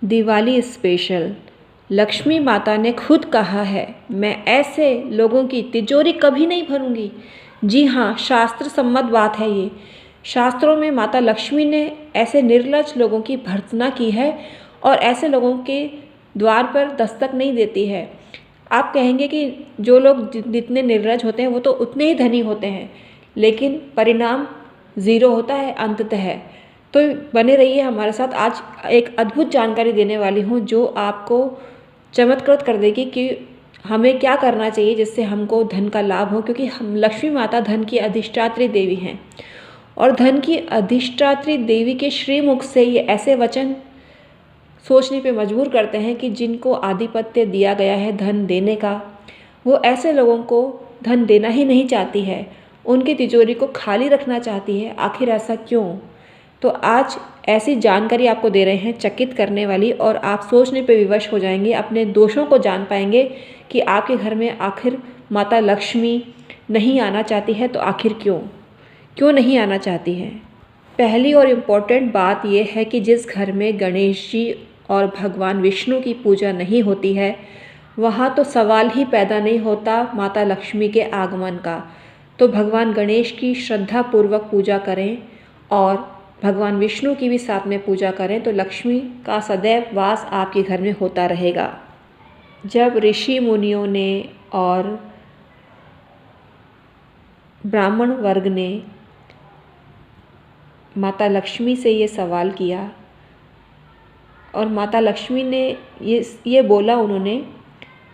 Diwali special. Lakshmi माता ने खुद कहा है, मैं ऐसे लोगों की तिजोरी कभी नहीं भरूंगी। जी हाँ, शास्त्र सम्मत बात है ये। शास्त्रों में माता लक्ष्मी ने ऐसे निर्लज लोगों की भर्त्सना की है और ऐसे लोगों के द्वार पर दस्तक नहीं देती है। आप कहेंगे कि जो लोग जितने निर्लज होते हैं वो तो उतने ही धनी होते हैं, लेकिन परिणाम ज़ीरो होता है अंततः। तो बने रहिए हमारे साथ। आज एक अद्भुत जानकारी देने वाली हूँ जो आपको चमत्कृत कर देगी कि हमें क्या करना चाहिए जिससे हमको धन का लाभ हो, क्योंकि हम लक्ष्मी माता धन की अधिष्ठात्री देवी हैं और धन की अधिष्ठात्री देवी के श्रीमुख से ये ऐसे वचन सोचने पे मजबूर करते हैं कि जिनको आधिपत्य दिया गया है धन देने का, वो ऐसे लोगों को धन देना ही नहीं चाहती है, उनकी तिजोरी को खाली रखना चाहती है। आखिर ऐसा क्यों? तो आज ऐसी जानकारी आपको दे रहे हैं चकित करने वाली, और आप सोचने पे विवश हो जाएंगे, अपने दोषों को जान पाएंगे कि आपके घर में आखिर माता लक्ष्मी नहीं आना चाहती है। तो आखिर क्यों नहीं आना चाहती है? पहली और इम्पोर्टेंट बात यह है कि जिस घर में गणेश जी और भगवान विष्णु की पूजा नहीं होती है, वहाँ तो सवाल ही पैदा नहीं होता माता लक्ष्मी के आगमन का। तो भगवान गणेश की श्रद्धापूर्वक पूजा करें और भगवान विष्णु की भी साथ में पूजा करें, तो लक्ष्मी का सदैव वास आपके घर में होता रहेगा। जब ऋषि मुनियों ने और ब्राह्मण वर्ग ने माता लक्ष्मी से ये सवाल किया और माता लक्ष्मी ने ये बोला, उन्होंने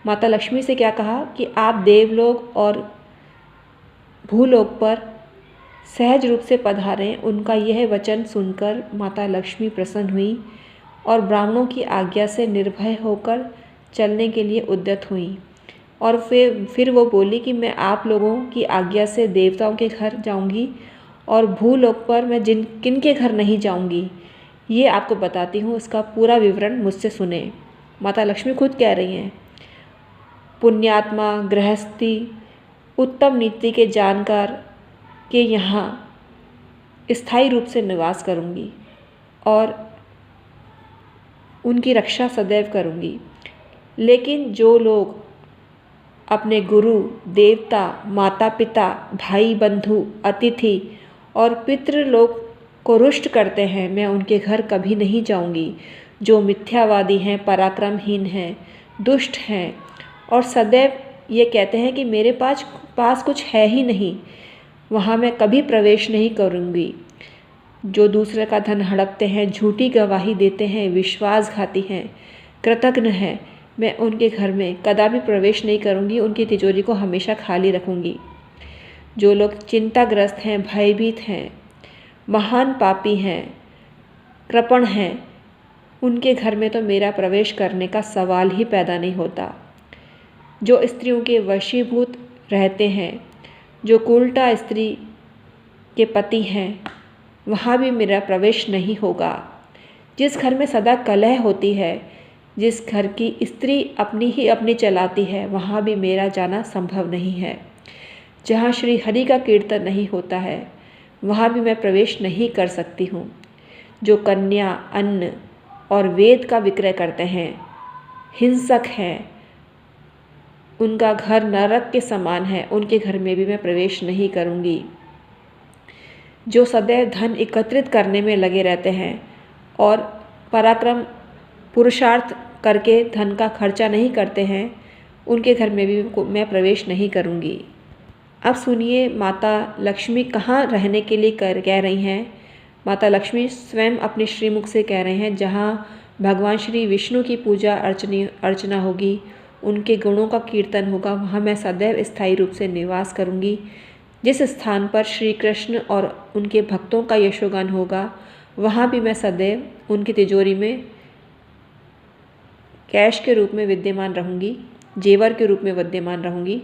माता लक्ष्मी से क्या कहा कि आप देवलोक और भूलोक पर सहज रूप से पधारें। उनका यह वचन सुनकर माता लक्ष्मी प्रसन्न हुई और ब्राह्मणों की आज्ञा से निर्भय होकर चलने के लिए उद्यत हुई। और फिर वो बोली कि मैं आप लोगों की आज्ञा से देवताओं के घर जाऊंगी और भूलोक पर मैं किन के घर नहीं जाऊंगी, ये आपको बताती हूँ। इसका पूरा विवरण मुझसे सुने। माता लक्ष्मी खुद कह रही हैं, पुण्यात्मा गृहस्थी उत्तम नीति के जानकार के यहाँ स्थायी रूप से निवास करूँगी और उनकी रक्षा सदैव करूँगी। लेकिन जो लोग अपने गुरु, देवता, माता पिता, भाई बंधु, अतिथि और पितृलोक को रुष्ट करते हैं, मैं उनके घर कभी नहीं जाऊँगी। जो मिथ्यावादी हैं, पराक्रमहीन हैं, दुष्ट हैं और सदैव ये कहते हैं कि मेरे पास कुछ है ही नहीं, वहाँ मैं कभी प्रवेश नहीं करूँगी। जो दूसरे का धन हड़पते हैं, झूठी गवाही देते हैं, विश्वासघाती हैं, कृतघ्न हैं, मैं उनके घर में कदापि प्रवेश नहीं करूँगी। उनकी तिजोरी को हमेशा खाली रखूँगी। जो लोग चिंताग्रस्त हैं, भयभीत हैं, महान पापी हैं, कृपण हैं, उनके घर में तो मेरा प्रवेश करने का सवाल ही पैदा नहीं होता। जो स्त्रियों के वशीभूत रहते हैं, जो कुलटा स्त्री के पति हैं, वहाँ भी मेरा प्रवेश नहीं होगा। जिस घर में सदा कलह होती है, जिस घर की स्त्री अपनी चलाती है, वहाँ भी मेरा जाना संभव नहीं है। जहाँ श्री हरि का कीर्तन नहीं होता है, वहाँ भी मैं प्रवेश नहीं कर सकती हूँ। जो कन्या, अन्न और वेद का विक्रय करते हैं, हिंसक हैं, उनका घर नरक के समान है, उनके घर में भी मैं प्रवेश नहीं करूँगी। जो सदैव धन एकत्रित करने में लगे रहते हैं और पराक्रम पुरुषार्थ करके धन का खर्चा नहीं करते हैं, उनके घर में भी मैं प्रवेश नहीं करूँगी। अब सुनिए माता लक्ष्मी कहाँ रहने के लिए कह रही हैं। माता लक्ष्मी स्वयं अपने श्रीमुख से कह रहे हैं, जहाँ भगवान श्री विष्णु की पूजा अर्चना होगी, उनके गुणों का कीर्तन होगा, वहाँ मैं सदैव स्थायी रूप से निवास करूँगी। जिस स्थान पर श्री कृष्ण और उनके भक्तों का यशोगान होगा, वहाँ भी मैं सदैव उनकी तिजोरी में कैश के रूप में विद्यमान रहूँगी, जेवर के रूप में विद्यमान रहूँगी।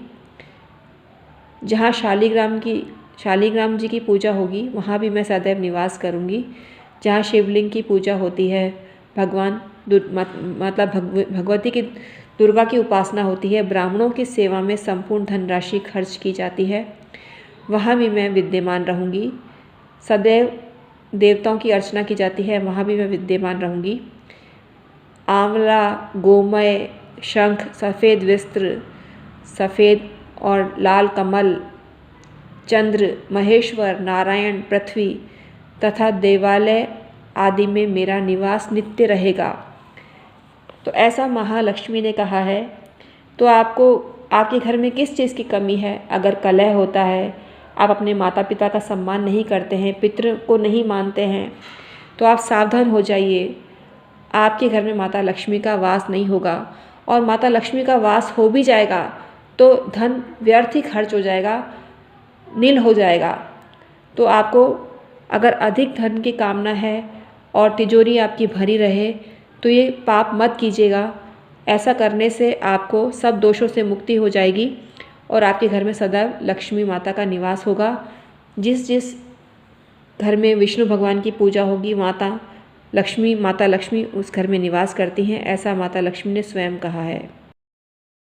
जहाँ शालिग्राम जी की पूजा होगी, वहाँ भी मैं सदैव निवास करूँगी। जहाँ शिवलिंग की पूजा होती है, भगवती की दुर्गा की उपासना होती है, ब्राह्मणों की सेवा में संपूर्ण धनराशि खर्च की जाती है, वहाँ भी मैं विद्यमान रहूँगी। सदैव देवताओं की अर्चना की जाती है, वहाँ भी मैं विद्यमान रहूँगी। आंवला, गोमय, शंख, सफ़ेद वस्त्र, सफ़ेद और लाल कमल, चंद्र, महेश्वर, नारायण, पृथ्वी तथा देवालय आदि में मेरा निवास नित्य रहेगा। तो ऐसा महालक्ष्मी ने कहा है। तो आपको आपके घर में किस चीज़ की कमी है? अगर कलह होता है, आप अपने माता पिता का सम्मान नहीं करते हैं, पितृ को नहीं मानते हैं, तो आप सावधान हो जाइए। आपके घर में माता लक्ष्मी का वास नहीं होगा, और माता लक्ष्मी का वास हो भी जाएगा तो धन व्यर्थ ही खर्च हो जाएगा, नील हो जाएगा। तो आपको अगर अधिक धन की कामना है और तिजोरी आपकी भरी रहे तो ये पाप मत कीजिएगा। ऐसा करने से आपको सब दोषों से मुक्ति हो जाएगी और आपके घर में सदैव लक्ष्मी माता का निवास होगा। जिस जिस घर में विष्णु भगवान की पूजा होगी, माता लक्ष्मी उस घर में निवास करती हैं, ऐसा माता लक्ष्मी ने स्वयं कहा है।